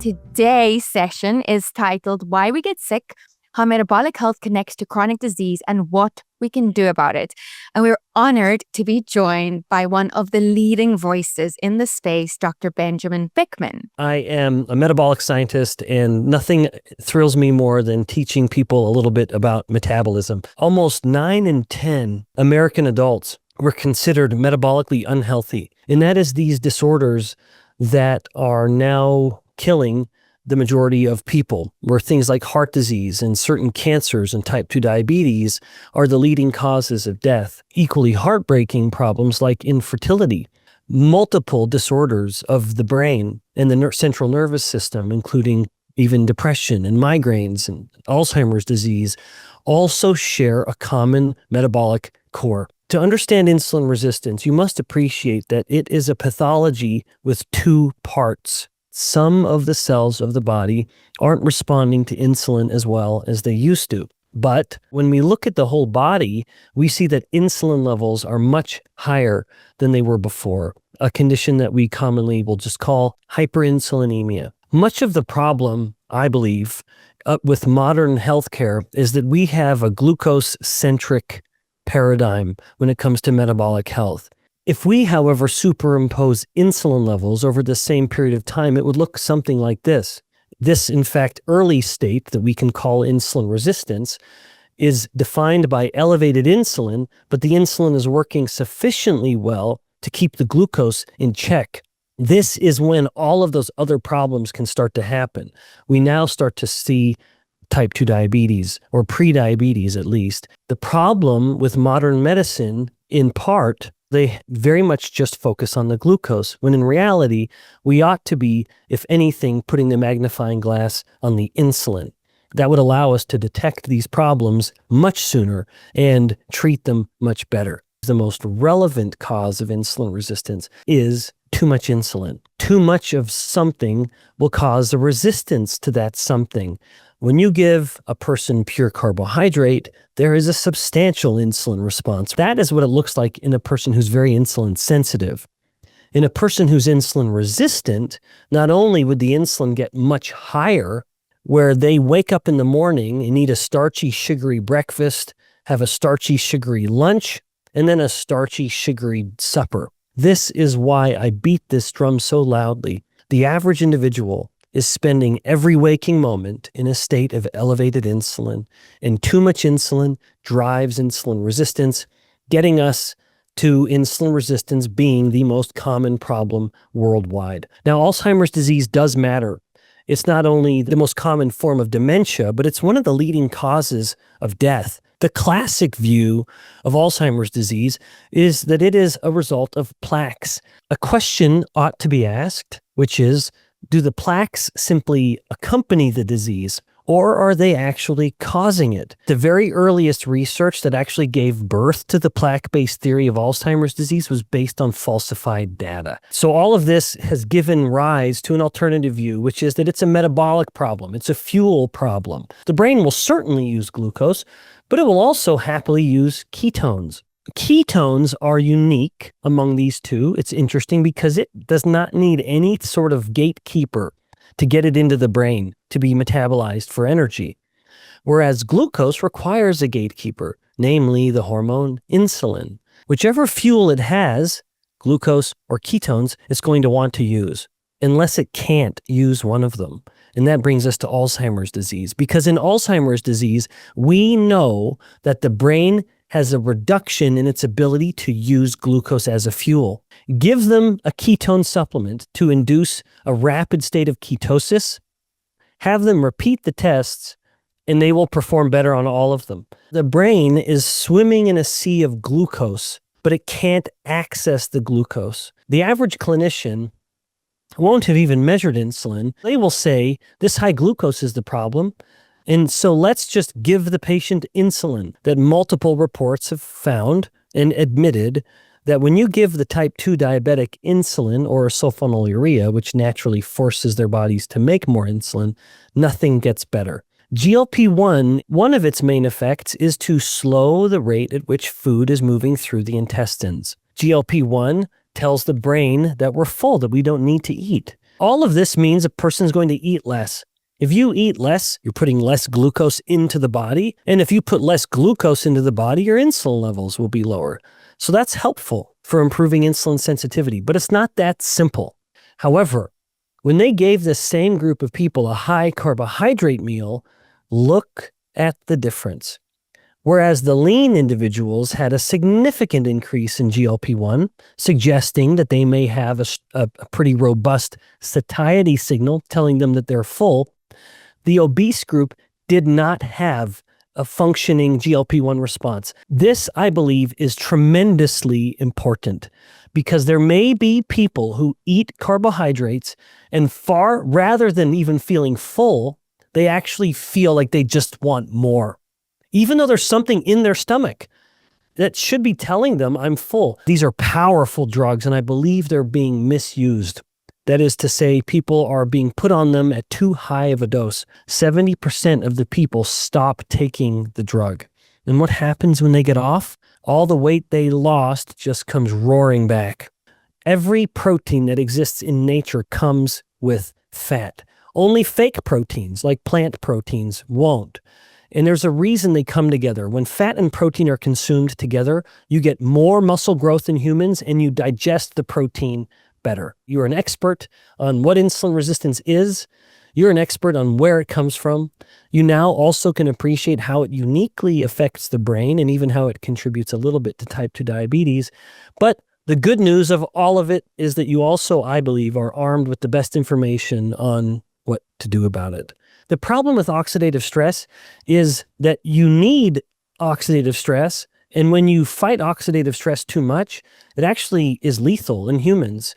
Today's session is titled Why We Get Sick, How Metabolic Health Connects to Chronic Disease, and What We Can Do About It. And we're honored to be joined by one of the leading voices in the space, Dr. Benjamin Bikman. I am a metabolic scientist, and nothing thrills me more than teaching people a little bit about metabolism. Almost 9 in 10 American adults were considered metabolically unhealthy, and that is these disorders that are now killing the majority of people, where things like heart disease and certain cancers and type 2 diabetes are the leading causes of death. Equally heartbreaking problems like infertility, multiple disorders of the brain and the central nervous system, including even depression and migraines and Alzheimer's disease, also share a common metabolic core. To understand insulin resistance, you must appreciate that it is a pathology with two parts. Some of the cells of the body aren't responding to insulin as well as they used to. But when we look at the whole body, we see that insulin levels are much higher than they were before, a condition that we commonly will just call hyperinsulinemia. Much of the problem, I believe, with modern healthcare is that we have a glucose-centric paradigm when it comes to metabolic health. If we, however, superimpose insulin levels over the same period of time, it would look something like this. This, in fact, early state that we can call insulin resistance is defined by elevated insulin, but the insulin is working sufficiently well to keep the glucose in check. This is when all of those other problems can start to happen. We now start to see type 2 diabetes, or pre-diabetes at least. The problem with modern medicine, in part, they very much just focus on the glucose, when in reality, we ought to be, if anything, putting the magnifying glass on the insulin. That would allow us to detect these problems much sooner and treat them much better. The most relevant cause of insulin resistance is too much insulin. Too much of something will cause a resistance to that something. When you give a person pure carbohydrate, there is a substantial insulin response. That is what it looks like in a person who's very insulin sensitive. In a person who's insulin resistant, not only would the insulin get much higher, where they wake up in the morning and eat a starchy, sugary breakfast, have a starchy, sugary lunch, and then a starchy, sugary supper. This is why I beat this drum so loudly. The average individual is spending every waking moment in a state of elevated insulin, and too much insulin drives insulin resistance, getting us to insulin resistance being the most common problem worldwide. Now, Alzheimer's disease does matter. It's not only the most common form of dementia, but it's one of the leading causes of death. The classic view of Alzheimer's disease is that it is a result of plaques. A question ought to be asked, which is, do the plaques simply accompany the disease, or are they actually causing it? The very earliest research that actually gave birth to the plaque-based theory of Alzheimer's disease was based on falsified data. So all of this has given rise to an alternative view, which is that it's a metabolic problem. It's a fuel problem. The brain will certainly use glucose, but it will also happily use ketones. Ketones are unique among these two. It's interesting because it does not need any sort of gatekeeper to get it into the brain to be metabolized for energy. Whereas glucose requires a gatekeeper, namely the hormone insulin. Whichever fuel it has, glucose or ketones, it's going to want to use, unless it can't use one of them. And that brings us to Alzheimer's disease. Because in Alzheimer's disease, we know that the brain has a reduction in its ability to use glucose as a fuel. Give them a ketone supplement to induce a rapid state of ketosis, have them repeat the tests, and they will perform better on all of them. The brain is swimming in a sea of glucose, but it can't access the glucose. The average clinician won't have even measured insulin. They will say, this high glucose is the problem, and so let's just give the patient insulin. That multiple reports have found and admitted that when you give the type 2 diabetic insulin or sulfonylurea, which naturally forces their bodies to make more insulin, nothing gets better. GLP-1, one of its main effects is to slow the rate at which food is moving through the intestines. GLP-1 tells the brain that we're full, that we don't need to eat. All of this means a person's going to eat less. If you eat less, you're putting less glucose into the body. And if you put less glucose into the body, your insulin levels will be lower. So that's helpful for improving insulin sensitivity, but it's not that simple. However, when they gave this same group of people a high carbohydrate meal, look at the difference. Whereas the lean individuals had a significant increase in GLP-1, suggesting that they may have a pretty robust satiety signal telling them that they're full, the obese group did not have a functioning GLP-1 response. This, I believe, is tremendously important because there may be people who eat carbohydrates and rather than even feeling full, they actually feel like they just want more. Even though there's something in their stomach that should be telling them I'm full. These are powerful drugs, and I believe they're being misused. That is to say, people are being put on them at too high of a dose. 70% of the people stop taking the drug. And what happens when they get off? All the weight they lost just comes roaring back. Every protein that exists in nature comes with fat. Only fake proteins, like plant proteins, won't. And there's a reason they come together. When fat and protein are consumed together, you get more muscle growth in humans and you digest the protein better. You're an expert on what insulin resistance is. You're an expert on where it comes from. You now also can appreciate how it uniquely affects the brain and even how it contributes a little bit to type 2 diabetes. But the good news of all of it is that you also, I believe, are armed with the best information on what to do about it. The problem with oxidative stress is that you need oxidative stress, and when you fight oxidative stress too much, it actually is lethal in humans.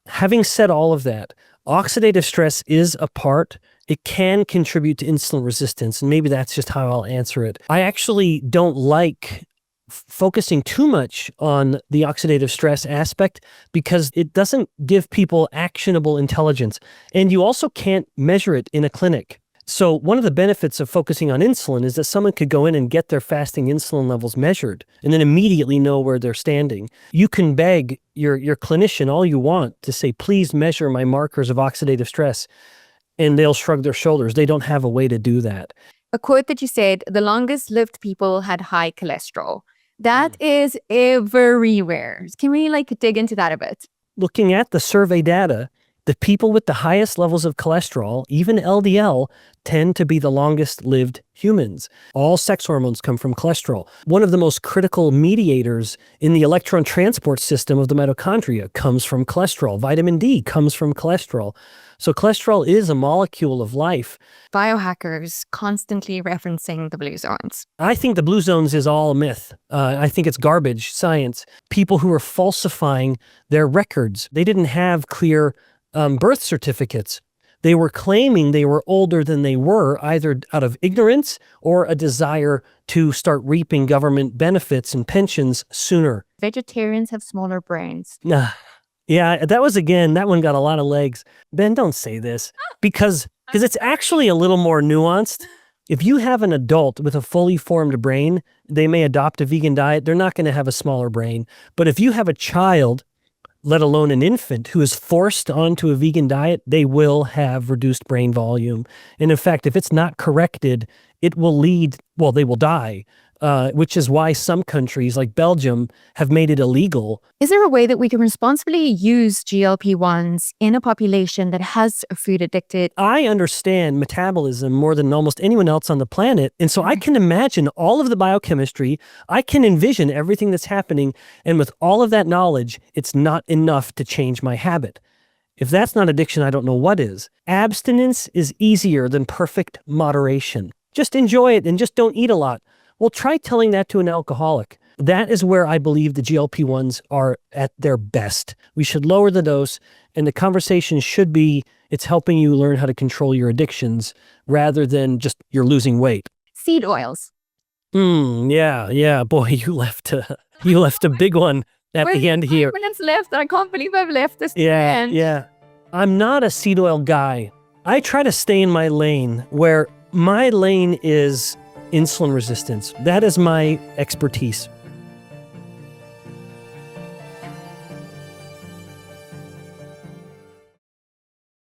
Having said all of that, oxidative stress is a part. It can contribute to insulin resistance, and maybe that's just how I'll answer it. I actually don't like focusing too much on the oxidative stress aspect because it doesn't give people actionable intelligence. And you also can't measure it in a clinic. So one of the benefits of focusing on insulin is that someone could go in and get their fasting insulin levels measured and then immediately know where they're standing. You can beg your clinician all you want to say, please measure my markers of oxidative stress, and they'll shrug their shoulders. They don't have a way to do that. A quote that you said, the longest lived people had high cholesterol. That is everywhere. Can we dig into that a bit? Looking at the survey data, the people with the highest levels of cholesterol, even LDL, tend to be the longest lived humans. All sex hormones come from cholesterol. One of the most critical mediators in the electron transport system of the mitochondria comes from cholesterol. Vitamin D comes from cholesterol. So cholesterol is a molecule of life. Biohackers constantly referencing the blue zones. I think the blue zones is all a myth. I think it's garbage science. People who are falsifying their records. They didn't have clear birth certificates. They were claiming they were older than they were, either out of ignorance or a desire to start reaping government benefits and pensions sooner. Vegetarians have smaller brains. Yeah, that one got a lot of legs. Ben, don't say this because it's actually a little more nuanced. If you have an adult with a fully formed brain, they may adopt a vegan diet. They're not going to have a smaller brain. But if you have a child, let alone an infant, who is forced onto a vegan diet, they will have reduced brain volume. And in fact, if it's not corrected, it will they will die, which is why some countries like Belgium have made it illegal. Is there a way that we can responsibly use GLP-1s in a population that has food addicted? I understand metabolism more than almost anyone else on the planet. And so I can imagine all of the biochemistry. I can envision everything that's happening. And with all of that knowledge, it's not enough to change my habit. If that's not addiction, I don't know what is. Abstinence is easier than perfect moderation. Just enjoy it and just don't eat a lot. Well, try telling that to an alcoholic. That is where I believe the GLP-1s are at their best. We should lower the dose, and the conversation should be, it's helping you learn how to control your addictions rather than just you're losing weight. Seed oils. Yeah. Boy, you left a big one at the end here. 5 minutes left, and I can't believe I've left this. Yeah. I'm not a seed oil guy. I try to stay in my lane where my lane is insulin resistance. That is my expertise.